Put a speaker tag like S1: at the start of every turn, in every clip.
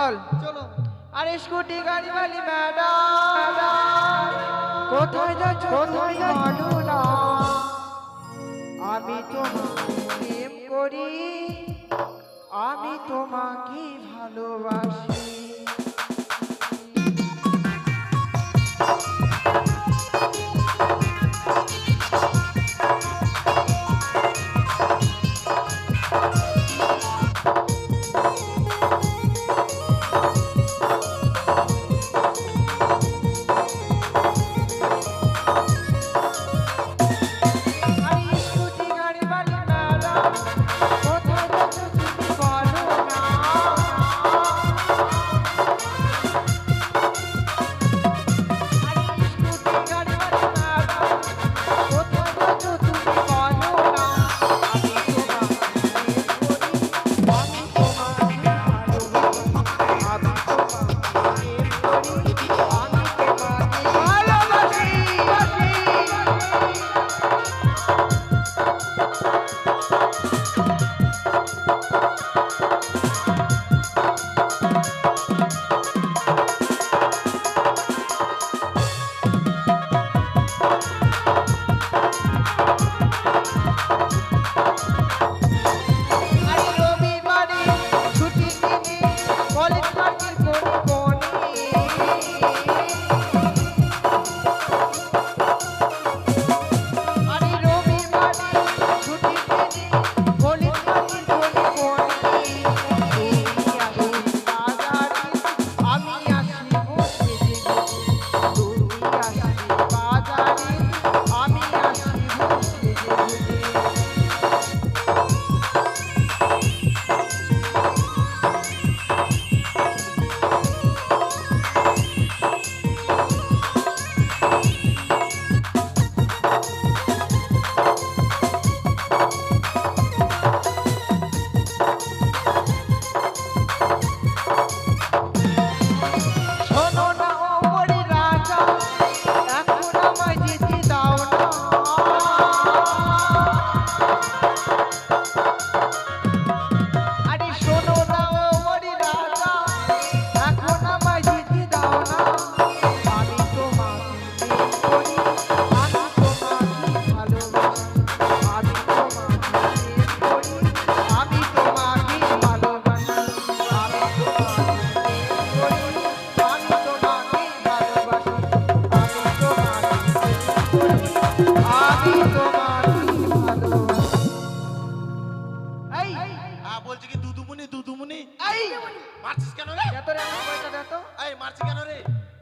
S1: চল
S2: চলো।
S1: আরে স্কুটি গাড়ি वाली ম্যাডাম কোথায় যাচ্ছ তুমি বলো না আমি তোমাকে প্রেম করি আমি তোমাকে ভালোবাসি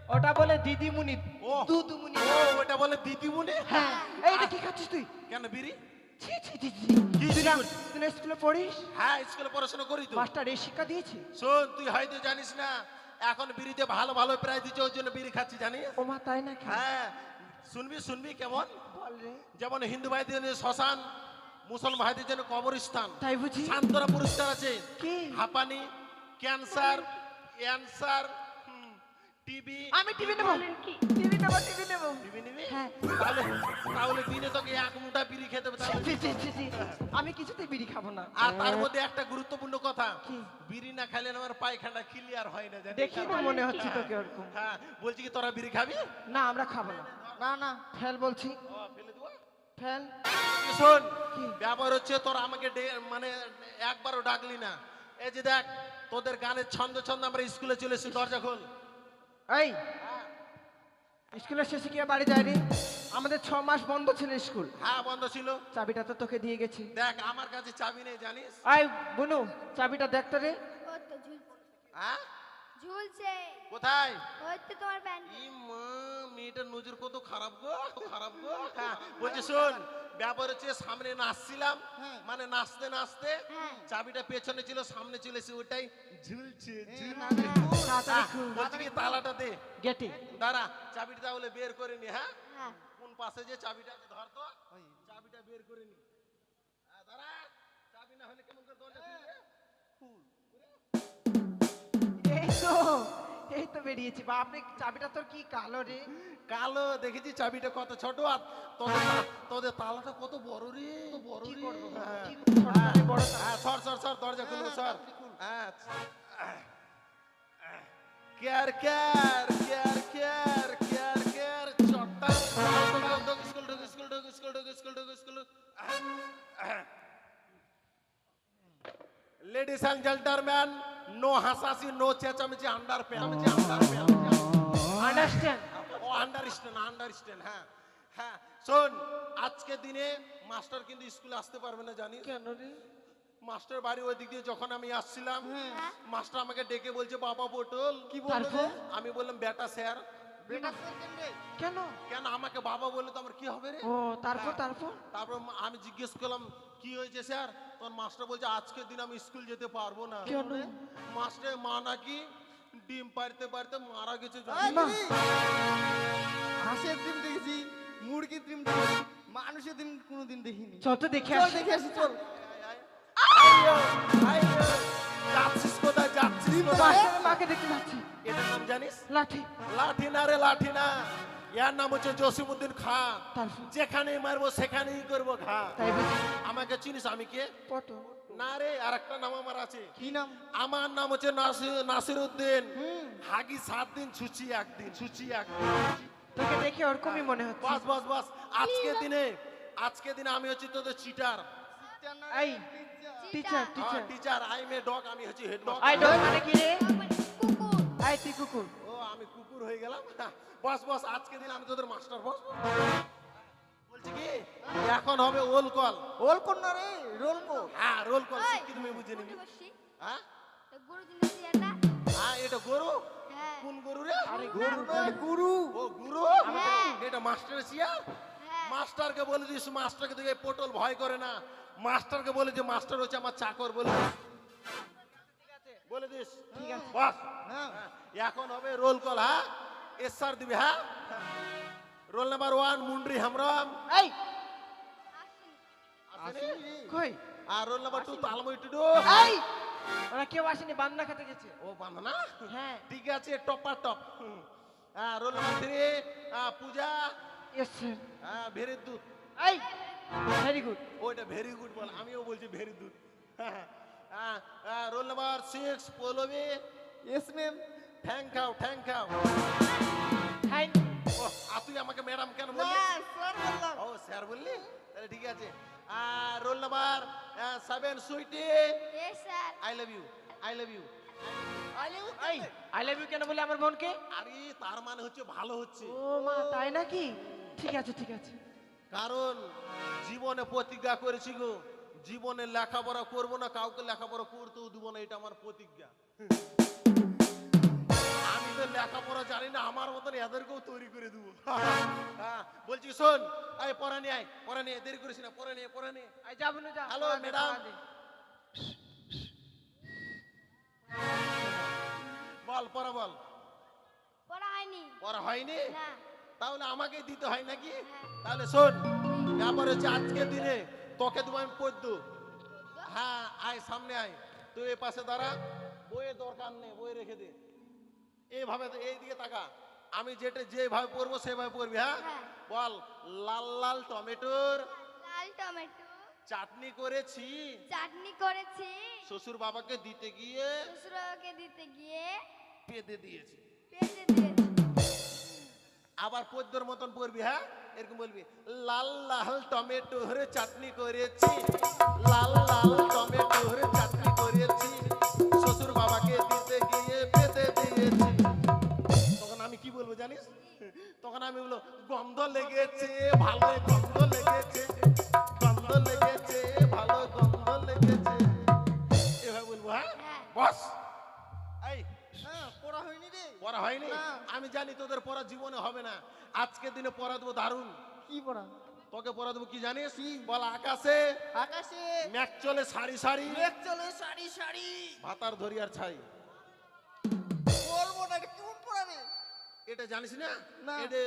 S1: ওটা বলে দিদিমুনি
S2: ও
S1: দুদুমুনি
S2: ও ওটা বলে দিদিমুনি
S1: হ্যাঁ এইটা কি খাচ্ছিস তুই
S2: কেন বিড়ি
S1: ছি ছি ছি ছি
S2: কি
S1: তুই না
S2: শিখুন?
S1: তুই না স্কুলে পড়িস
S2: হ্যাঁ স্কুলে পড়াশোনা করি তো
S1: মাস্টার এই শিক্ষা দিয়েছে
S2: শোন তুই হয়তো জানিস না এখন বিড়িতে ভালো ভালো প্রাইজ দিচ্ছে ওই জন্য বিড়ি খাচ্ছি জানিস
S1: ও মা তাই নাকি
S2: হ্যাঁ শুনবি শুনবি কেমন
S1: বল রে
S2: যেমন হিন্দু ভাইদের জন্য শ্মশান মুসলমান ভাইদের জন্য কবরস্থান
S1: তাই বুঝি
S2: শান্তরা পুরস্কার আছে
S1: কি
S2: হাঁপানি ক্যান্সার ক্যান্সার টিবি
S1: আমি টিভি নেব টিভি নেব টিভি নেব
S2: টিবি নিবি
S1: হ্যাঁ
S2: তাহলে তাহলে দিনে তোকে এক মুঠা বিড়ি খেতে হবে তাহলে
S1: ছি, ছি, ছি, ছি। আমি কিছুতেই বিড়ি খাবো না
S2: আর তার মধ্যে একটা গুরুত্বপূর্ণ কথা
S1: কি?
S2: বিড়ি না খাইলে না আমার পায়খানা ক্লিয়ার হয় না জানিস?
S1: দেখি তো মনে হচ্ছে তোকে ওরকম
S2: হ্যাঁ বলছি কি তোরা বিড়ি খাবি
S1: না আমরা খাবো না না না ফেল বলছি
S2: ও, ফেলে দেবো
S1: ফেল
S2: কি শোন
S1: কি?
S2: ব্যাপার হচ্ছে তোরা আমাকে মানে একবারও ডাকলি না এই যে দেখ তোদের গানের ছন্দ ছন্দ আমরা স্কুলে চলে এসেছি দরজা খোল
S1: এই স্কুলের শেষে কি আর বাড়ি যায়নি আমাদের 6 মাস বন্ধ ছিল স্কুল
S2: হ্যাঁ বন্ধ ছিল
S1: চাবিটা তো তোকে দিয়ে গেছি
S2: দেখ আমার কাছে চাবি নেই জানিস
S1: এই বুনু চাবিটা দেখ তো রে
S3: ওই তো
S2: হ্যাঁ
S3: ঝুলছে
S2: কোথায়
S3: ওই তো তোমার প্যান্ট
S2: ই মা মেয়েটার নজর কত খারাপ গো খারাপ গো হ্যাঁ বলছি শোন ব্যাপার হচ্ছে সামনে নাচছিলাম মানে নাচতে নাচতে
S3: হ্যাঁ।
S2: চাবিটা পেছনে ছিল সামনে চলেছে ওটাই ঝুলছে
S1: তাড়াতাড়ি খুল।
S2: বলছি কি তালাটা দে
S1: গেটে
S2: দাঁড়া চাবিটা তাহলে বের করে নি হ্যাঁ
S3: হ্যাঁ
S2: কোন পাশে যে চাবিটা আছে ধর তো চাবিটা বের করে নি দাঁড়া চাবি না হলে কেমন করে দরজা খুলবে
S1: এই তো বেরিয়েছি বাপরে চাবিটা তোর কি কালো রে
S2: কালো দেখেছি চাবিটা কত ছোট আর তোদের তোদের তালাটা কত বড় রে বড়
S1: কি
S2: রে
S1: করবো
S2: হ্যাঁ।
S1: কি ছোট করে বড়
S2: হ্যাঁ সর সর সর দরজা খুলবো সর হ্যাঁ care care care care care care চট্টা স্কুল ঢুক স্কুল ঢুক স্কুল ঢুক স্কুল ঢুক school ladies and gentleman no হাসাসি নো চেঁচামেচি আন্ডার প্যান্ট
S1: আন্ডারস্ট্যান্ড?
S2: ও আন্ডারস্ট্যান্ড আন্ডারস্ট্যান্ড হ্যাঁ হ্যাঁ শোন আজকে দিনে মাস্টার কিন্তু স্কুলে আসতে পারবে না জানিস
S1: কেন রে?
S2: মাস্টার বাড়ি ওই দিক দিয়ে যখন আমি আসছিলাম
S3: হ্যাঁ।
S2: মাস্টার আমাকে ডেকে বলছে বাবা পটল
S1: কি বললো রে?
S2: আমি বললাম বেটা স্যার
S1: কেন?
S2: কেন আমাকে বাবা বললে তো আমার কি হবে রে
S1: ও তারপর তারপর
S2: তারপর আমি জিজ্ঞেস করলাম কি হয়েছে স্যার তখন মাস্টার বলছে আজকের দিন আমি স্কুল যেতে পারবো না
S1: কেন?
S2: মাস্টার মা নাকি ডিম পারতে পারতে মারা গেছে
S1: মা।
S4: হাঁসের ডিম দেখেছি, মুরগির ডিম দেখেছি, মানুষের ডিম কোনোদিন দেখিনি।
S1: চল তো দেখে
S4: চল
S1: আসি।
S4: দেখে আসি, চল।
S2: আইয়ো, আইয়ো, যাচ্ছিস কোথায় যাচ্ছিস কোথায়
S1: মাকে দেখতে যাচ্ছি।
S2: এটার নাম জানিস
S1: লাঠি।
S2: লাঠি না রে লাঠি না ইয়ার নাম হচ্ছে জসিমউদ্দিন খান
S1: তারপর?
S2: যেখানেই মারবো সেখানেই করবো ঘা
S1: তাই বুঝি?
S2: আমাকে চিনিস আমি কে
S1: পটল।
S2: না রে আর একটা নাম আমার আছে
S4: কি নাম?
S2: আমার নাম হচ্ছে নাসির উদ্দিন হাগি 7 দিন ছুচি একদিন ছুচি একদিন
S1: তোকে দেখে ওরকমই মনে হচ্ছে।
S2: বাস বাস বাস আজকে দিনে আমি হচ্ছি তোদের চিটার
S1: এই teacher teacher.
S2: Teacher I M a dog আমি হচ্ছি হেড ডগ
S1: আই ডগ মানে কি রে?
S3: কুকুর।
S1: আই তুই কুকুর।
S2: ও আমি কুকুর হয়ে গেলাম বস বস আজকে দিন আমি তোদের মাস্টার বস বলছি কি এখন হবে ওল কল
S4: ওল কর না রে, রোল কর।
S2: হ্যাঁ রোল কল
S3: ওই,
S2: কি তুমি বুঝে নিবি
S3: উঠে বসি।
S2: হ্যাঁ
S3: তো গরু জিনিস এটা?
S2: হ্যাঁ এটা গরু
S3: হ্যাঁ।
S2: কোন গরু রে
S1: আরে
S4: গরু নয়, গুরু।
S2: ও গুরু
S3: হ্যাঁ।
S2: এটা মাস্টার চেয়ার
S3: হ্যাঁ।
S2: মাস্টারকে বলে দিস মাস্টারকে দেখে পটল ভয় করে না মাস্টারকে বলে যে মাস্টার হচ্ছে আমার চাকর বলে দিস। বলে দিস
S1: ঠিক আছে।
S2: বাস
S4: হ্যাঁ।
S2: এখন হবে রোল কল হ্যাঁ এসআর দিবি হ্যাঁ রোল নাম্বার 1 মুন্ডরি হামরাম
S1: এই
S2: আসেনি?
S4: আসেনি রে।
S1: কই?
S2: আর রোল নাম্বার 2 তালমই টুডু
S1: এই ওরা কেউ আসেনি, বান্না খেতে গেছে।
S2: ও বান্দা
S1: হ্যাঁ।
S2: ঠিক আছে টপার টপ হ্যাঁ roll number 3 Puja
S1: yes sir.
S2: হ্যাঁ ভেরি দুধ
S1: এই ভেরি গুড।
S2: ওইটা ভেরি গুড বল আমিও বলছি very good roll number 6 Pallabi
S4: yes ma'am.
S2: Thank you
S1: thank
S2: ও তুই আমাকে ম্যাডাম কেন
S4: না,
S2: বললি
S4: স্যার বললাম।
S2: ও স্যার বললি তাহলে ঠিক আছে roll number 7 Sweety
S3: Yes, sir.
S2: I love you
S1: এই আই লাভ ইউ কেন বলে আমার বোনকে?
S2: আরে তার মানে হচ্ছে ভালো হচ্ছে
S1: ও মা তাই নাকি? ঠিক আছে ঠিক আছে।
S2: কারণ জীবনে প্রতিজ্ঞা করেছি গো জীবনে লেখাপড়া করব না কাউকে লেখাপড়া করতেও দিব না এটা আমার প্রতিজ্ঞা আমি তো লেখাপড়া জানি না আমার মতন এদেরকেও তৈরি করে দেবো বলছি শোন আয় পড়া নিয়ে দেরি করিস না পড়া নিয়ে
S1: এই যাবো না যা।
S2: হ্যালো
S1: পড়া দে,
S2: ম্যাডাম
S1: পড়া দে।
S2: বল পড়া বল
S3: পড়া হয়নি।
S2: পড়া হয়নি
S3: না।
S2: তাহলে আমাকে দিতে হয় নাকি
S3: হ্যাঁ।
S2: তাহলে শোন ব্যাপার হচ্ছে আজকের দিনে তোকে দেবো আমি পদ্য হ্যাঁ আয় সামনে আয় তুই এই পাশে দাঁড়া বইয়ের দরকার নেই বই রেখে দে এইভাবে এইদিকে তাকা আমি যেভাবে পড়বো সেভাবে পড়বি হ্যাঁ
S3: হ্যাঁ।
S2: বল লাল লাল টমেটোর
S3: লাল টমেটো
S2: চাটনি করেছি
S3: চাটনি করেছি।
S2: শ্বশুর বাবাকে দিতে গিয়ে
S3: শ্বশুরকে দিতে গিয়ে
S2: পেতে দিয়েছি
S3: পেটে দিয়েছি।
S2: আবার পদ্যর মতন পড়বি হ্যাঁ এরকম বলবি লাল লাল টমেটোর চাটনি করেছি লাল লাল টমেটোর চাটনি করেছি শ্বশুর বাবাকে দিতে গিয়ে পেতে দিয়েছি তখন আমি কি বলবো জানিস তখন আমি বলবো গন্ধ লেগেছে ভালো গন্ধ লেগেছে ভালো গন্ধ লেগেছে এভাবে বলবো হ্যাঁ
S3: হ্যাঁ।
S2: বস এই
S4: হ্যাঁ, পড়া হয়নি রে।
S2: পড়া হয়নি
S4: না।
S2: আমি জানি তোদের পড়া জীবনে হবে না আজকের দিনে পড়া দেবো দারুণ
S4: কি পড়া?
S2: তোকে পড়া দেবো কি জানিস বল আকাশে
S4: আকাশে
S2: মেঘ চলে সারি সারি
S4: মেঘ চলে সারি সারি।
S2: ভাতার ধরিয়ার ছাই
S4: বলবো না, এটা কেমন পড়া রে?
S2: এটা জানিস না
S4: না।
S2: এটা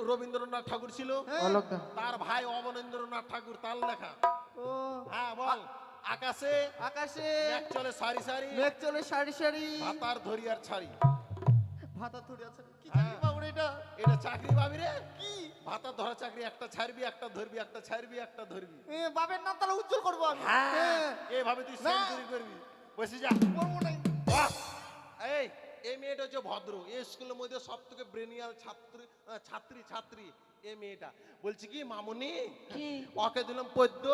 S2: রবীন্দ্রনাথ ঠাকুর ছিল
S4: হ্যাঁ।
S1: অলকদা।
S2: তার ভাই অবনীন্দ্রনাথ ঠাকুর তার লেখা
S4: ও,
S2: হ্যাঁ বল আকাশে
S4: আকাশে
S2: মেঘ চলে সারি সারি
S4: মেঘ চলে সারি সারি।
S2: ভাতার ধরিয়ার ছাড়ি
S4: ভাতা ধরে আছে। কি
S2: হ্যাঁ।
S4: চাকরি পাবো রে এটা?
S2: এটা চাকরি পাবি রে
S4: কি?
S2: ভাতা ধরা চাকরি একটা ছাড়বি একটা ধরবি একটা ছাড়বি একটা ধরবি
S4: বাপের নাম তাহলে উজ্জ্বল করবো আমি।
S2: হ্যাঁ
S4: হ্যাঁ।
S2: এইভাবে তুই
S4: না।
S2: সেঞ্চুরি করবি বসে যা
S4: করবো না।
S2: বাহ! এই এই মেয়েটা হচ্ছে ভদ্র, এই স্কুলের মধ্যে সব থেকে ব্রেনিয়াল ছাত্রী এই মেয়েটা। বলছি কি মামুনি,
S1: কি?
S2: ওকে দিলাম পদ্য,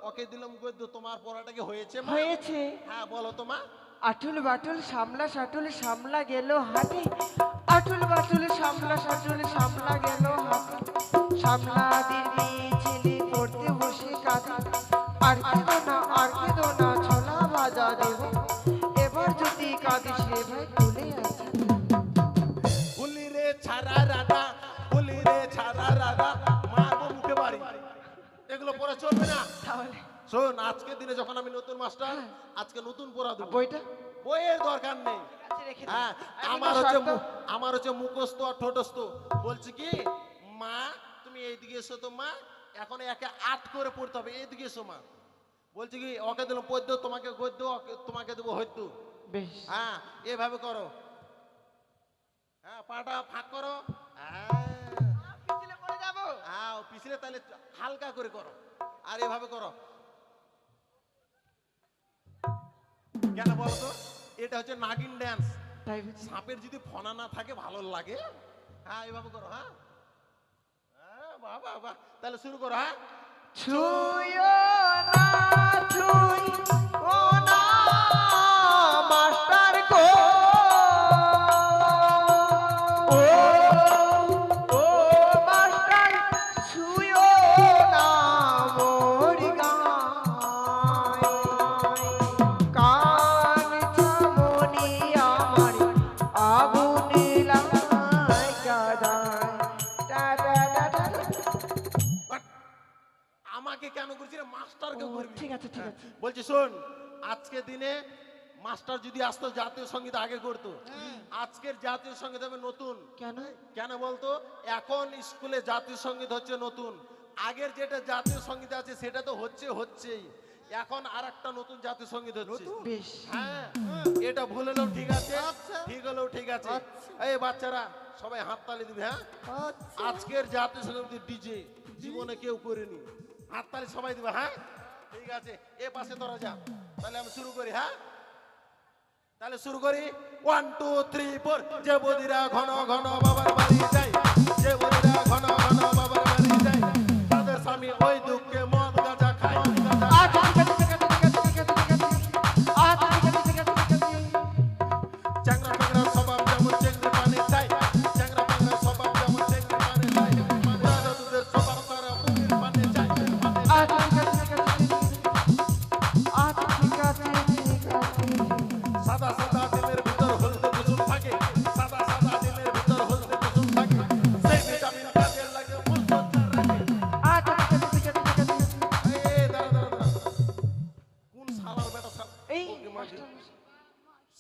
S2: ওকে দিলাম গদ্য, তোমার পড়াটা কি হয়েছে মা?
S1: হয়েছে।
S2: হ্যাঁ বলো তো মা।
S1: আটুল বাটুল সামলা সাটুল সামলা গেল হাটে, আটুল বাটুল সামলা সাটুল সামলা গেল হাটে, সামলা দিদি ছেলে পড়তে বসে কাঁদে, আর কেঁদো না ছোলা ভাজা দেব, এবার যদি কাঁদিস রে ভাই তুলে আছে।
S2: বলি রে ছাড়া রাধা, বলি রে ছাড়া রাধা, মারবো মুখে বাড়ি। এগুলো পড়া চলবে না।
S1: তাহলে
S2: শোন, আজকের দিনে যখন আমি নতুন মাস্টার, আজকে নতুন পড়া দেবো।
S1: বইটা
S2: বইয়ের দরকার নেই।
S1: কাছে রেখে দে।
S2: হ্যাঁ,
S1: এখন
S2: আমার হচ্ছে মুখস্থ আর ঠোঁটস্থ। বলছি কি মা, তুমি এইদিকে এসো তো মা, এখন একে 8 করে পড়তে হবে, এইদিকে এসো মা। বলছি কি ওকে দিলাম পদ্য, তোমাকে গদ্য, তোমাকে দেবো হদ্য।
S1: বেশ।
S2: হ্যাঁ এভাবে করো, হ্যাঁ পাটা ফাঁক করো, হ্যাঁ
S1: পিছলে পড়ে যাবো।
S2: হ্যাঁ পিছলে তাহলে হালকা করে করো, আর এভাবে করো। কেন বলো তো, এটা হচ্ছে নাগিন ড্যান্স।
S1: তাই বুঝি?
S2: সাপের যদি ফনা না থাকে ভালো লাগে। হ্যাঁ এভাবে করো, হ্যাঁ হ্যাঁ বাহ বাহ বাহ, তাহলে শুরু করো। হ্যাঁ
S1: ছুঁয়ো না ছুঁয়ো না মাস্টার গো, ও ও মাস্টার ছুঁয়ো না মোর গায়, কান চামনি আমার আগুনে লাগায় কাদায়, টা টা টা টা।
S2: বাট আমাকে কেন করছি রে, মাস্টারকে
S1: ও,
S2: করবি।
S1: ঠিক আছে, ঠিক
S2: হ্যাঁ,
S1: আছে।
S2: বলছি শোন, আজকে দিনে মাস্টার যদি আসতো জাতীয় সঙ্গীত আগে করতো, আজকের জাতীয় সঙ্গীত হবে নতুন।
S1: কেন?
S2: কেন বলতো, এখন স্কুলে জাতীয় সঙ্গীত হচ্ছে নতুন। আগের যেটা জাতীয় সঙ্গীত আছে সেটা তো হচ্ছেই, এখন আরেকটা নতুন জাতীয় সঙ্গীত হচ্ছে।
S1: বেশ।
S2: হ্যাঁ এটা ভুল হলেও ঠিক আছে, ঠিক হলেও ঠিক আছে। এই বাচ্চারা সবাই হাততালি দিবে। হ্যাঁ আজকের জাতীয় সঙ্গীত ডিজে জীবনে কেউ করেনি, হাততালি সবাই দিবে। হ্যাঁ ঠিক আছে, এ পাশে তোরা যা, তাহলে আমি শুরু করি। হ্যাঁ তাহলে শুরু করি, 1 2 3 4। যে বদিরা ঘন ঘন বাবার বাড়ি যায়, যে বদিরা ঘন ঘন বাবার বাড়ি যায়, তাদের স্বামী ওই দুঃখে মদ গাঁজা খায়।
S1: আচ্ছা ঠিক আছে, ঠিক আছে, ঠিক আছে, ঠিক আছে, ঠিক আছে। আচ্ছা ঠিক আছে, ঠিক আছে, ঠিক আছে।
S2: চ্যাংরা প্যাংরা স্বভাব যেমন চেংড়ি পানি চাই, চ্যাংরা প্যাংরা স্বভাব যেমন চেংড়ি পানি চাই, দাদুদের স্বভাব তারা মুখের পানি চাই।
S1: আচ্ছা ঠিক আছে, ঠিক আছে, ঠিক আছে। আচ্ছা ঠিক আছে, ঠিক আছে।
S2: সাদা সাদা ডিমের ভিতর হলদে কুসুম থাকে, সাদা সাদা ডিমের ভিতর হলদে কুসুম থাকে, সেই ভিটামিন কাজে লাগে মুস্তফার রাখে।
S1: আচ্ছা ঠিক আছে, ঠিক আছে, ঠিক আছে।
S2: এই দাঁড়া দাঁড়া দাঁড়া, কোন শালার বেটা শালা?
S1: এই
S2: ওকে মাঝি,
S1: মাস্টার,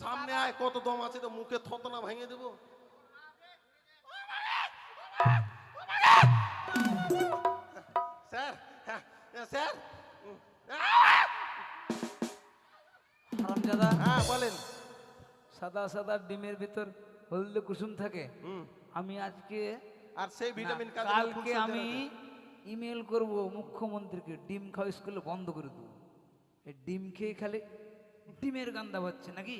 S2: সামনে আয়, কত দম আছে তো মুখে থতনা ভেঙে দেবো। স্যার, হ্যাঁ, স্যার,
S5: হারামজাদা,
S2: হ্যাঁ বলেন।
S5: সাদা সাদা ডিমের ভিতর হলদে কুসুম থাকে। আমি আজকে
S2: আর সেই ভিটামিন কাজে
S5: কালকে আমি ইমেল করব মুখ্যমন্ত্রীকে, ডিম খাওয়া স্কুলে বন্ধ করে দেবো। এই ডিম খেয়ে খালি ডিমের গান্দা হচ্ছে নাকি?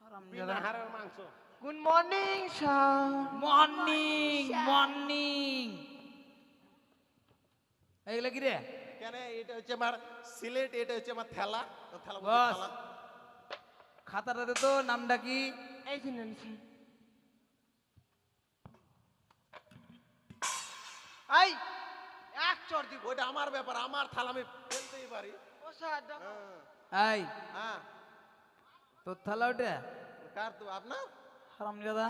S5: হারামজাদা।
S2: হাড়ের মাংস।
S1: Good morning sir.
S5: Morning morning. এগুলা কি রে?
S2: কেন এটা হচ্ছে আমার সিলেট, এটা হচ্ছে আমার থেলা, থেলা বলতে
S5: বস।
S2: থালা।
S5: খাতাটাতে তো নামটা কি?
S1: এই যে নেন স্যার। এই এক চড় দিব।
S2: ওইটা আমার ব্যাপার, আমার থালা আমি ফেলতেই পারি।
S1: ও স্যার দাও।
S2: হ্যাঁ,
S5: এই
S2: হ্যাঁ
S5: তোর থালা ওটা?
S2: কার তো আপনার?
S5: হারামজাদা,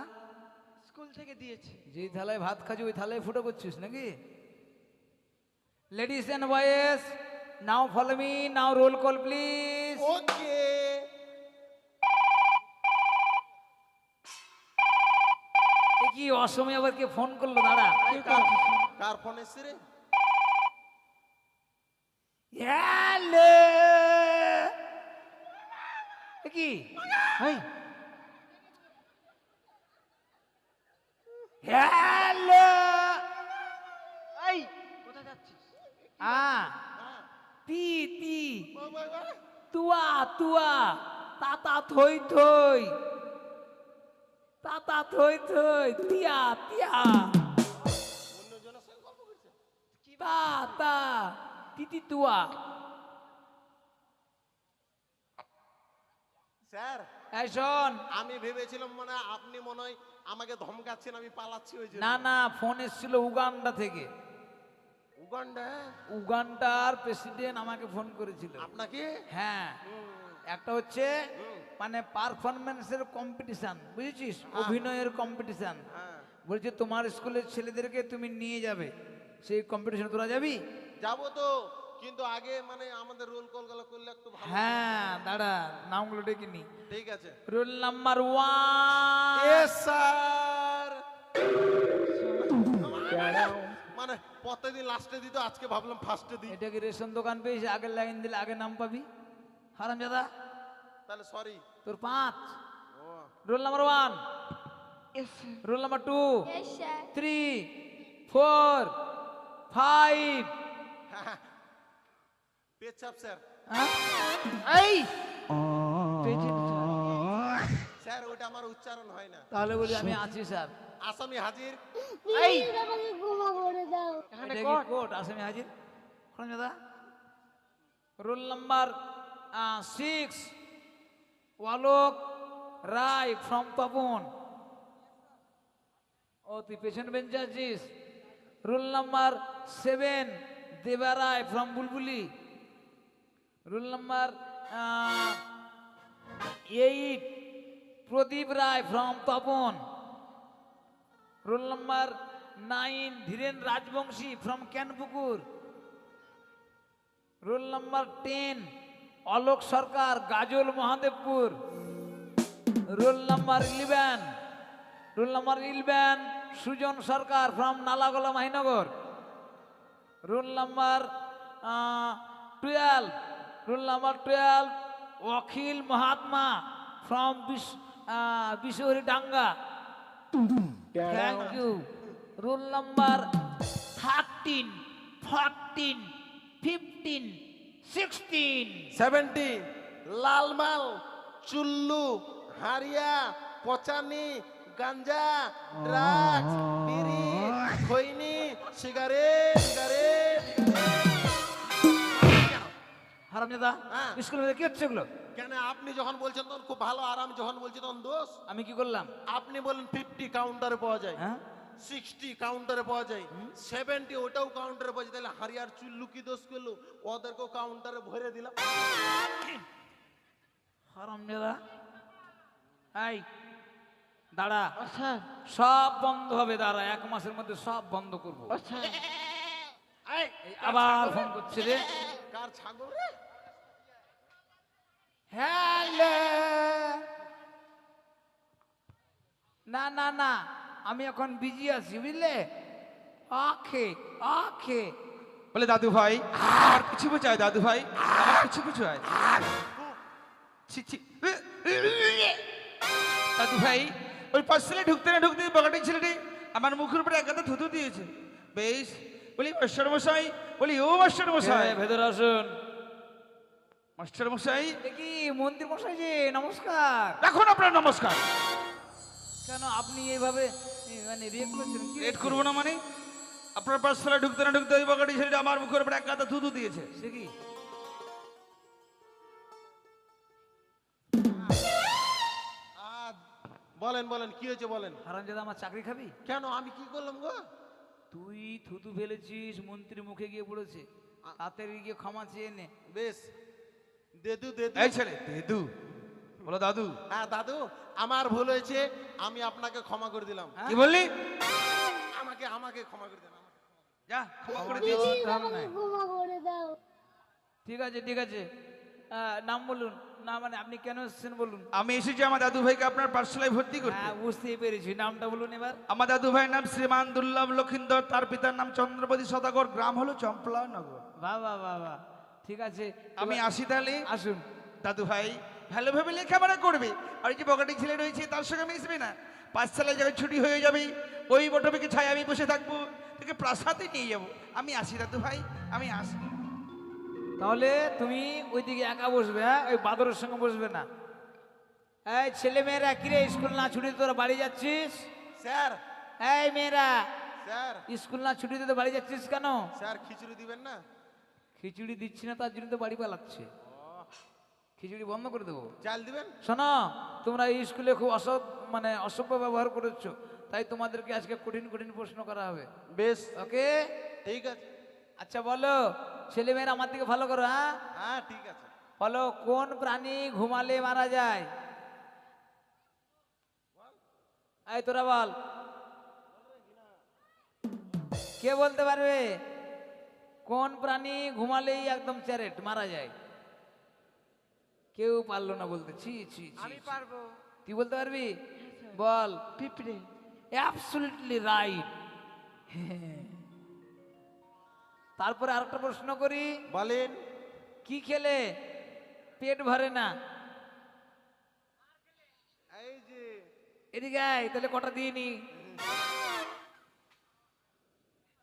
S1: স্কুল থেকে দিয়েছে।
S5: যেই থালায় ভাত খাচ্ছি ওই থালায় ফুটো করছিস নাকি? Ladies and boys, now follow me, now roll call please.
S2: Okay.
S5: কি অসময়ে আবার কে ফোন করলো? দাঁড়া।
S2: কার ফোন এসছে রে?
S5: হ্যালো, কি?
S1: এই
S5: হ্যালো,
S1: এই কোথায় যাচ্ছিস?
S5: তি তি,
S2: বাহ, বাহ, বাহ।
S5: তুয়া তুয়া, তাতা থই থই, তাতা থই থই, তিয়া তিয়া,
S2: অন্যজনের সঙ্গে গল্প করছে।
S5: তা তা, তিতি তুয়া।
S2: স্যার
S5: এই শোন,
S2: আমি ভেবেছিলাম মানে আপনি মনে হয় আমাকে ধমকাচ্ছেন, আমি পালাচ্ছি ওই জন্য।
S5: না না, ফোন এসেছিল উগান্ডা থেকে।
S2: উগান্ডা?
S5: উগান্ডার প্রেসিডেন্ট আমাকে ফোন করেছিল।
S2: আপনাকে?
S5: হ্যাঁ, একটা হচ্ছে মানে পারফরমেন্সের কম্পিটিশন, বুঝেছিস, অভিনয়ের কম্পিটিশন।
S2: হ্যাঁ
S5: বলছে তোমার স্কুলের ছেলেদেরকে তুমি নিয়ে যাবে সেই কম্পিটিশন, তোরা যাবি?
S2: যাবো তো, কিন্তু আগে মানে আমাদের রোল কল গুলো করলে একটু ভালো।
S5: হ্যাঁ দাঁড়া, নামগুলো ডেকে নি।
S2: ঠিক আছে।
S5: Roll number 1।
S2: Yes sir. মানে প্রতিদিন লাস্টে দিত, আজকে ভাবলাম ফার্স্টে দিই।
S5: এটা কি রেশন দোকান পেয়েছে, আগের লাইন দিলে আগে নাম পাবি? হারামজাদা,
S2: তাহলে সরি।
S5: তোর 5।
S2: ও
S5: roll number 1,
S1: Yes, sir.
S5: Roll number 2,
S3: Yes, sir.
S5: 3, 4, 5।
S2: পেছাপ স্যার।
S5: এই
S1: Present, sir.
S2: স্যার ওটা আমার উচ্চারণ হয় না।
S5: তাহলে বলি আমি আছি স্যার।
S2: আসামি হাজির।
S5: এই
S1: এখানে
S5: এটা কি
S1: কোট।
S5: কোর্ট? আসামি হাজির। হারামজাদা। রোল নাম্বার 6, ওয়ালক রায় ফ্রম তপন। ও তুই পেছন বেঞ্চে আছিস। Roll number 7, Deba Roy from Bulbuli. Roll number 8, Pradip Roy from Tapan. Roll number 9, Dhiren Rajbanshi from Kanpukur. Roll number 10, Alok Sarkar, Gajol Mahadevpur. Roll number 11, Sujan Sarkar from Nalagola Mahinagar. Roll number 12, Akhil Mahatma from Bishahari Danga. Thank you. Roll number 13, 14, 15, 16।
S2: 17 লালমাল, চুল্লু, হারিয়া, পচানি, ganja, drugs, বিড়ি, খৈনি, সিগারেট সিগারেট।
S5: হারামজাদা,
S2: হ্যাঁ।
S5: স্কুল কি হচ্ছে এগুলো?
S2: কেন আপনি যখন বলছেন তখন খুব ভালো, আর আমি যখন বলছি তখন দোষ।
S5: আমি কি করলাম?
S2: আপনি বলেন 50 কাউন্টারে পাওয়া যায়,
S5: হ্যাঁ,
S2: 60 কাউন্টারে পাওয়া যায়, 70 ওটাও কাউন্টারে পাওয়া যায়। তাহলে হারিয়ার চুল্লু কি দোষ করলো? ওদেরকেও কাউন্টারে ভরে দিলাম।
S5: হারামজাদা। এই দাঁড়া,
S1: আচ্ছা,
S5: সব বন্ধ হবে, দাঁড়া, 1 মাসের মধ্যে সব বন্ধ করবো।
S1: আচ্ছা।
S2: এই,
S5: আবার ফোন করছে রে।
S2: কার ছাগল রে?
S5: হ্যালো, না না না, আমি এখন বিজি আছি, বুঝলে? আখে আখে
S6: বলে দাদু ভাই আমার কিছু বোঝায়, দাদু ভাই আমার কিছু বোঝায়। ছি ছি। দাদু ভাই ওই পার্সেলে ঢুকতে না ঢুকতে বগাটি ছেলেটি আমার মুখের উপরে এক গাদা থুতু দিয়েছে। বেশ, বলি মাস্টার মশাই, বলি ও মাস্টার মশাই।
S5: ভেতরে আসুন।
S6: মাস্টার মশাই,
S5: দেখি মন্ত্রী মশাই যে, নমস্কার।
S6: রাখুন আপনার নমস্কার।
S5: কেন আপনি এইভাবে মানে রেট করছেন? কি
S6: লেট করবো না মানে? আপনার পার্সেলে ঢুকতে না ঢুকতে ওই বগাটি ছেলেটি আমার মুখের উপরে এক গাদা থুতু দিয়েছে।
S5: সে কি?
S2: বলেন বলেন কি হয়েছে বলেন।
S5: হারামজাদা, আমার চাকরি খাবি?
S2: কেন আমি কি করলাম গো?
S5: তুই থুতু ফেলেছিস, মন্ত্রী মুখে গিয়ে পড়েছে, তাড়াতাড়ি গিয়ে ক্ষমা চেয়ে নে।
S2: বেশ, দেদু দেদু।
S6: এই ছেলে দাদু, বলো দাদু।
S2: হ্যাঁ দাদু, আমার ভুল হয়েছে, আমি আপনাকে ক্ষমা করে দিলাম।
S5: হ্যাঁ?
S6: কি বললি?
S2: আমাকে আমাকে ক্ষমা করে দিলাম।
S6: যা, ক্ষমা করে দিয়েছি।
S5: ঠিক আছে ঠিক আছে, নাম বলুন। না মানে আপনি কেন এসেছেন বলুন।
S6: আমি এসেছি আমার দাদু ভাইকে আপনার পাঠশালায় ভর্তি করতে।
S5: হ্যাঁ, বুঝতেই পেরেছি, নামটা বলুন এবার।
S6: আমার দাদু ভাইয়ের নাম শ্রীমান দুর্লভ লক্ষিন্দর, তার পিতার নাম চন্দ্রপতি সদাগর, গ্রাম হলো চম্পলানগর।
S5: বাবা বাবা, ঠিক আছে,
S6: আমি
S5: এবার
S6: আসি তাহলে।
S5: আসুন।
S6: দাদু ভাই ভালোভাবে লেখাপড়া করবে, আর এই যে বগাটি ছেলে রয়েছে তার সঙ্গে মিশবে না। পাঠশালায় যখন ছুটি হয়ে যাবে ওই বটবিকে ছায় আমি বসে থাকবো, তোকে প্রাসাদে নিয়ে যাবো। আমি আসি দাদু ভাই, আমি আসি।
S5: তাহলে তুমি ওইদিকে একা বসবে, হ্যাঁ, ওই বাদরের সঙ্গে বসবে না। এই ছেলে মেয়েরা কিরে স্কুল না ছুটিতে তোরা বাড়ি যাচ্ছিস?
S2: স্যার
S5: এই মেয়েরা
S2: স্যার
S5: স্কুল না ছুটিতে তো বাড়ি যাচ্ছিস কেন?
S2: স্যার খিচুড়ি দিবেন না?
S5: খিচুড়ি দিচ্ছি না তার জন্য তো বাড়ি পালাচ্ছে। খিচুড়ি বন্ধ করে দেবো।
S2: চাল দিবেন?
S5: শোনো, তোমরা এই স্কুলে খুব অসভ্য ব্যবহার করেছো, তাই তোমাদেরকে আজকে কঠিন কঠিন প্রশ্ন করা হবে।
S2: বেশ,
S5: ওকে?
S2: ঠিক আছে।
S5: আচ্ছা বলো, ছেলে মেয়েরা আমার দিকে ভালো করো। হ্যাঁ
S2: হ্যাঁ ঠিক আছে।
S5: বলো, কোন প্রাণী ঘুমালে মারা যায়? এই তোরা বল, কে বলতে পারবে কোন প্রাণী ঘুমালেই একদম চ্যারেট মারা যায়? কেউ পারলো না বলতে। ছি ছি ছি,
S1: আমি
S5: ছি।
S1: পারবো।
S5: তুই বলতে পারবি? বল।
S1: পিঁপড়ে।
S5: Absolutely right. তারপরে আরেকটা প্রশ্ন করি,
S2: বলেন।
S5: কি খেলে পেট ভরে না?
S2: এই যে
S5: এদিকে আয়, তাহলে কটা দিয়ে নি।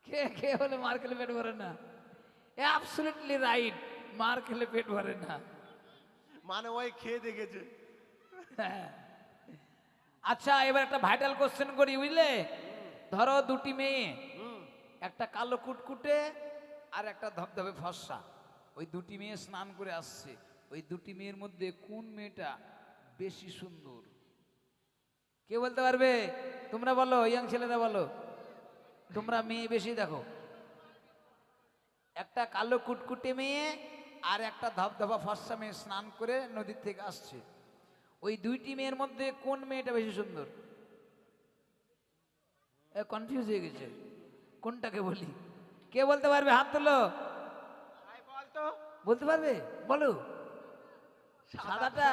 S5: কে কে বলে মার খেলে পেট ভরে না? অ্যাবসলিউটলি রাইট, মার খেলে পেট ভরে না।
S2: মানে ওই খেয়ে দেখেছে।
S5: আচ্ছা, এবার একটা ভাইটাল কোশ্চেন করি, বুঝলে? ধরো দুটি মেয়ে, একটা কালো কুটকুটে আর একটা ধবধবে ফর্সা। ওই দুটি মেয়ে স্নান করে আসছে, ওই দুটি মেয়ের মধ্যে কোন মেয়েটা বেশি সুন্দর? কে বলতে পারবে? তোমরা বলো, ইয়াং ছেলেরা বলো, তোমরা মেয়ে বেশি দেখো। একটা কালো কুটকুটে মেয়ে আর একটা ধবধবা ফর্সা মেয়ে স্নান করে নদীর থেকে আসছে, ওই দুইটি মেয়ের মধ্যে কোন মেয়েটা বেশি সুন্দর? কনফিউজ হয়ে গেছে, কোনটাকে বলি? কে বলতে পারবে? হাত তোলো।
S1: বলতো
S5: বলতে পারবে? বলো। সাদাটা?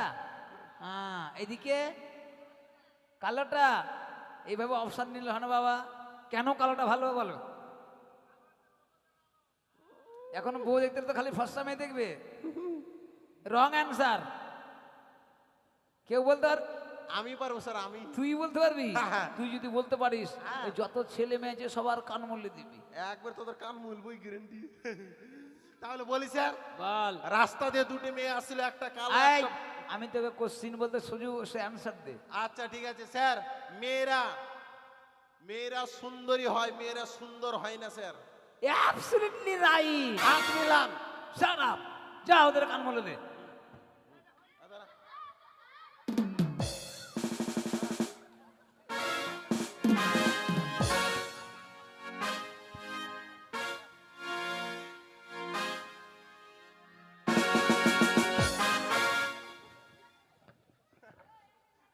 S5: হ্যাঁ। এদিকে কালোটা? এইভাবে অপশন নিলে হয় না বাবা। কেন কালোটা ভালো বলো? এখন বউ দেখতে তো খালি ফর্সা মেয়ে দেখবে। Wrong answer. কেউ বলতে পার?
S2: আমি পারবো স্যার, আমি।
S5: তুই বলতে পারবি?
S2: হ্যাঁ।
S5: তুই যদি বলতে পারিস, এই যত ছেলে মেয়ে আছে সবার কান মল্লে দিবি।
S2: একবার তোদের কান মুলবই গ্যারান্টি। তাহলে বলি স্যার,
S5: বল।
S2: রাস্তা দিয়ে দুটি মেয়ে আসছিল, একটা কালো
S5: এই,
S2: একটা-
S5: আমি তোকে কোশ্চিন বলতে সুযোগ, সে অ্যান্সার দে।
S2: আচ্ছা ঠিক আছে স্যার। মেয়েরা মেয়েরা সুন্দরী হয়, মেয়েরা সুন্দর হয় না স্যার।
S5: Absolutely right.
S2: হাত মিলান।
S5: শাট আপ, যা ওদের কান মল্লে দে।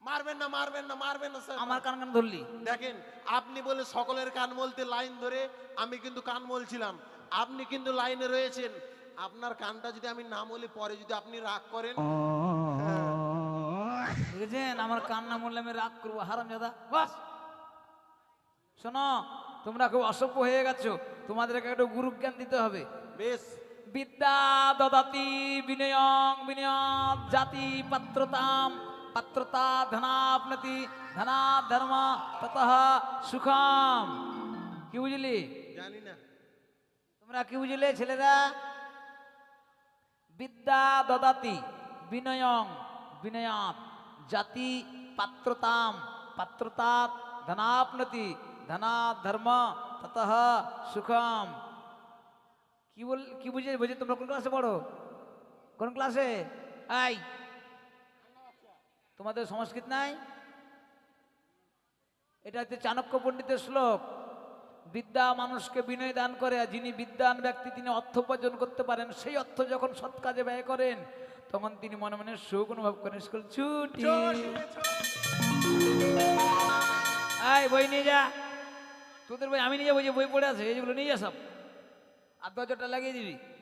S2: মারবেন না, মারবেন না, মারবেন না স্যার।
S5: আমার কান কান ধরলি?
S2: দেখেন, আপনি বলে সকলের কান মলতে লাইন ধরে আমি কিন্তু কান মলছিলাম, আপনি কিন্তু লাইনে রয়েছেন। আপনার কানটা যদি আমি না মলি, পরে যদি আপনি রাগ করেন।
S5: বুঝেছেন? আমার কান না মরলে আমি রাগ করবো, হারাম দাদা। বাস। শোনো, তোমরা খুব অসভ্য হয়ে গেছো, তোমাদেরকে একটু গুরু জ্ঞান দিতে হবে।
S2: বেশ।
S5: বিদ্যা দদাতি বিনয়ং বিনয়াৎ জাতি পাত্রতাম পাত্রতা ধনাপ্নতি ধনাৎ ধর্ম ততঃ সুখম। কি বুঝলি?
S2: জানি না।
S5: তোমরা কি বুঝলে ছেলেরা? বিদ্যা দদাতি বিনয়ং বিনয়াৎ জাতি পাত্রতাম পাত্রতাৎ ধনাপ্নতি ধনাৎ ধর্ম ততঃ সুখম। কি বুঝে বুঝে? তোমরা কোন ক্লাসে পড়ো? কোন ক্লাসে? এই, তোমাদের সংস্কৃত নাই? এটা হচ্ছে চাণক্য পণ্ডিতের শ্লোক। বিদ্যা মানুষকে বিনয় দান করে, আর যিনি বিদ্যান ব্যক্তি তিনি অর্থ উপার্জন করতে পারেন, সেই অর্থ যখন সৎ কাজে ব্যয় করেন তখন তিনি মনে মনে সুখ অনুভব করেন। স্কুল ছুটি। এই বই নিয়ে যা, তোদের বই আমি নিয়ে যাবো, যে বই পড়ে আছে এইগুলো নিয়ে যা সব, আর দরজাটা লাগিয়ে দিবি।